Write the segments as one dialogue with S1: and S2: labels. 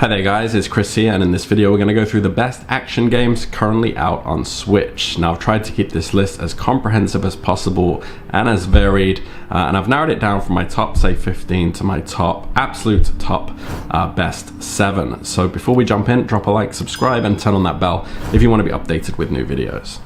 S1: Hi there guys, it's Chris here, and in this video we're going to go through the best action games currently out on Switch. Now I've tried to keep this list as comprehensive as possible and as varied, and I've narrowed it down from my top say 15 to my absolute top best 7. So before we jump in, drop a like, subscribe and turn on that bell if you want to be updated with new videos.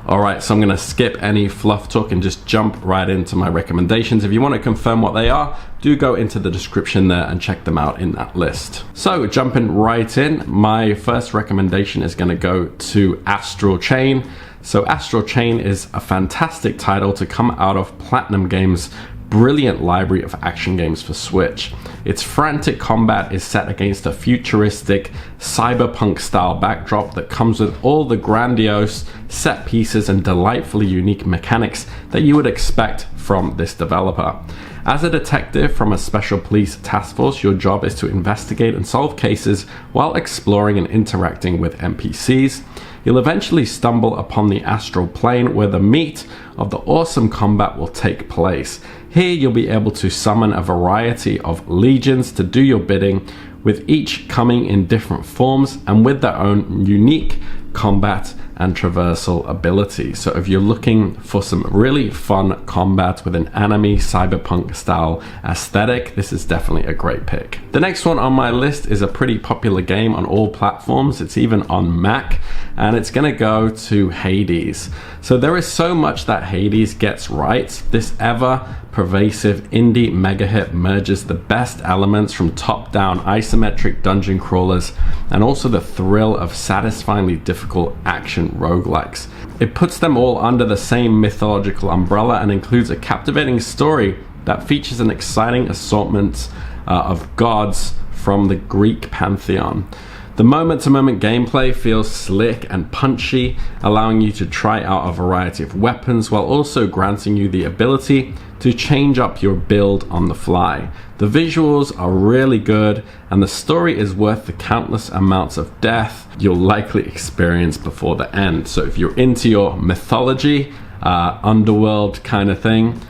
S1: Alright, so I'm going to skip any fluff talk and just jump right into my recommendations. If you want to confirm what they are, do go into the description there and check them out in that list. So jumping right in, my first recommendation is going to go to Astral Chain. So Astral Chain is a fantastic title to come out of Platinum Games' brilliant library of action games for Switch. Its frantic combat is set against a futuristic cyberpunk style backdrop that comes with all the grandiose set pieces and delightfully unique mechanics that you would expect from this developer. As a detective from a special police task force, your job is to investigate and solve cases while exploring and interacting with NPCs. You'll eventually stumble upon the astral plane where the meat of the awesome combat will take place. Here you'll be able to summon a variety of legions to do your bidding, with each coming in different forms and with their own unique combat and traversal abilities. So if you're looking for some really fun combat with an anime cyberpunk style aesthetic, this is definitely a great pick. The next one on my list is a pretty popular game on all platforms. It's even on Mac, and it's gonna go to Hades. So there is so much that Hades gets right. This ever pervasive indie mega hit merges the best elements from top-down isometric dungeon crawlers and also the thrill of satisfyingly difficult action roguelikes. It puts them all under the same mythological umbrella and includes a captivating story that features an exciting assortment of gods from the Greek pantheon. The moment-to-moment gameplay feels slick and punchy, allowing you to try out a variety of weapons while also granting you the ability to change up your build on the fly. The visuals are really good, and the story is worth the countless amounts of death you'll likely experience before the end. So if you're into your mythology, underworld kind of thing,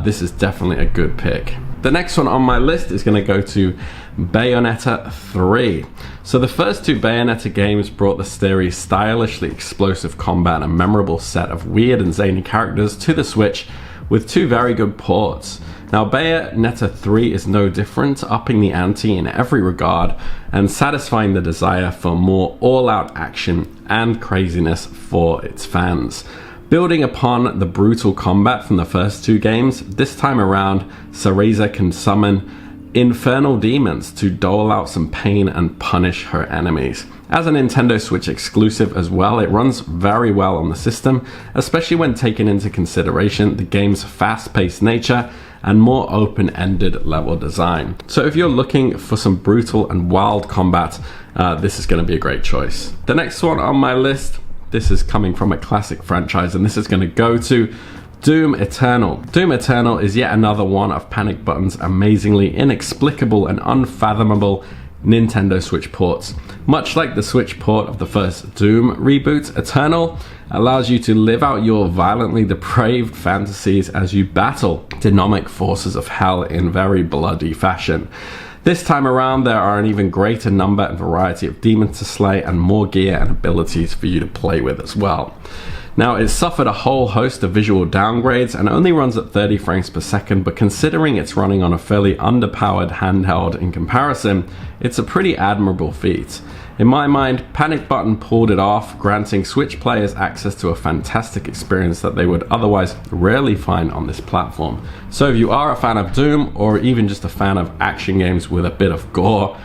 S1: this is definitely a good pick. The next one on my list is going to go to Bayonetta 3. So the first two Bayonetta games brought the series' stylishly explosive combat and a memorable set of weird and zany characters to the Switch with two very good ports. Now Bayonetta 3 is no different, upping the ante in every regard and satisfying the desire for more all-out action and craziness for its fans. Building upon the brutal combat from the first two games, this time around, Cereza can summon infernal demons to dole out some pain and punish her enemies. As a Nintendo Switch exclusive as well, it runs very well on the system, especially when taking into consideration the game's fast-paced nature and more open-ended level design. So if you're looking for some brutal and wild combat, this is going to be a great choice. The next one on my list, this is coming from a classic franchise, and this is going to go to Doom Eternal. Doom Eternal is yet another one of Panic Button's amazingly inexplicable and unfathomable Nintendo Switch ports. Much like the Switch port of the first Doom reboot, Eternal allows you to live out your violently depraved fantasies as you battle demonic forces of hell in very bloody fashion. This time around, there are an even greater number and variety of demons to slay and more gear and abilities for you to play with as well. Now, it suffered a whole host of visual downgrades and only runs at 30 frames per second, but considering it's running on a fairly underpowered handheld in comparison, it's a pretty admirable feat. In my mind, Panic Button pulled it off, granting Switch players access to a fantastic experience that they would otherwise rarely find on this platform. So if you are a fan of Doom, or even just a fan of action games with a bit of gore,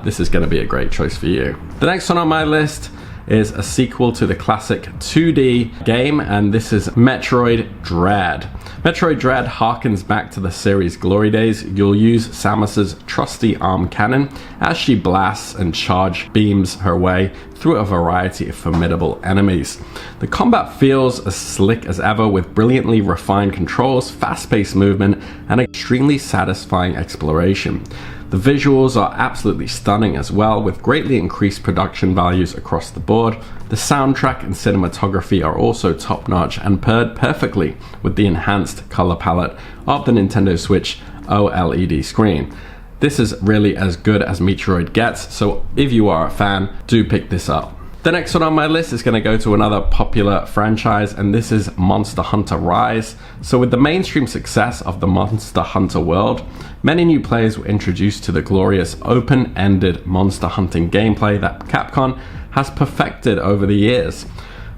S1: this is going to be a great choice for you. The next one on my list is a sequel to the classic 2D game, and this is Metroid Dread. Metroid Dread harkens back to the series' glory days. You'll use Samus's trusty arm cannon as she blasts and charge beams her way through a variety of formidable enemies. The combat feels as slick as ever, with brilliantly refined controls, fast-paced movement, and extremely satisfying exploration. The visuals are absolutely stunning as well, with greatly increased production values across the board. The soundtrack and cinematography are also top-notch and paired perfectly with the enhanced color palette of the Nintendo Switch OLED screen. This is really as good as Metroid gets, so if you are a fan, do pick this up. The next one on my list is going to go to another popular franchise, and this is Monster Hunter Rise. So with the mainstream success of the Monster Hunter world, many new players were introduced to the glorious open-ended monster hunting gameplay that Capcom has perfected over the years.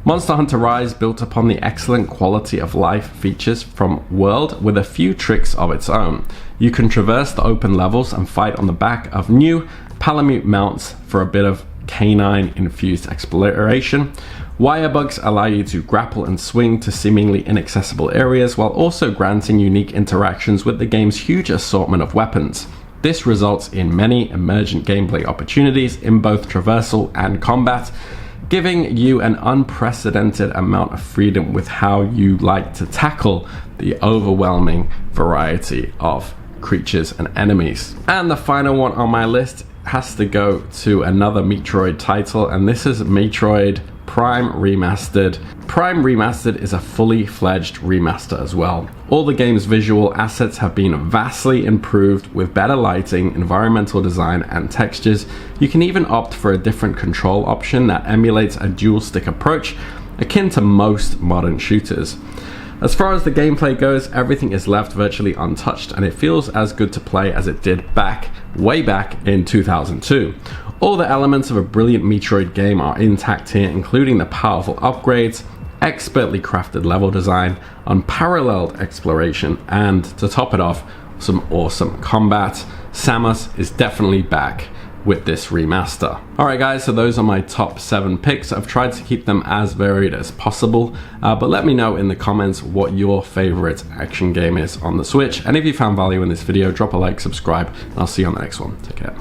S1: Monster Hunter Rise built upon the excellent quality of life features from world with a few tricks of its own. You can traverse the open levels and fight on the back of new Palamute mounts for a bit of canine-infused exploration. Wire bugs allow you to grapple and swing to seemingly inaccessible areas while also granting unique interactions with the game's huge assortment of weapons. This results in many emergent gameplay opportunities in both traversal and combat, giving you an unprecedented amount of freedom with how you like to tackle the overwhelming variety of creatures and enemies. And the final one on my list has to go to another Metroid title, and this is Metroid Prime Remastered. Prime Remastered is a fully fledged remaster as well. All the game's visual assets have been vastly improved with better lighting, environmental design, and textures. You can even opt for a different control option that emulates a dual stick approach akin to most modern shooters. As far as the gameplay goes, everything is left virtually untouched, and it feels as good to play as it did way back in 2002. All the elements of a brilliant Metroid game are intact here, including the powerful upgrades, expertly crafted level design, unparalleled exploration, and to top it off, some awesome combat. Samus is definitely back with this remaster. Alright guys, so those are my top 7 picks. I've tried to keep them as varied as possible, but let me know in the comments what your favorite action game is on the Switch. And if you found value in this video, drop a like, subscribe, and I'll see you on the next one. Take care.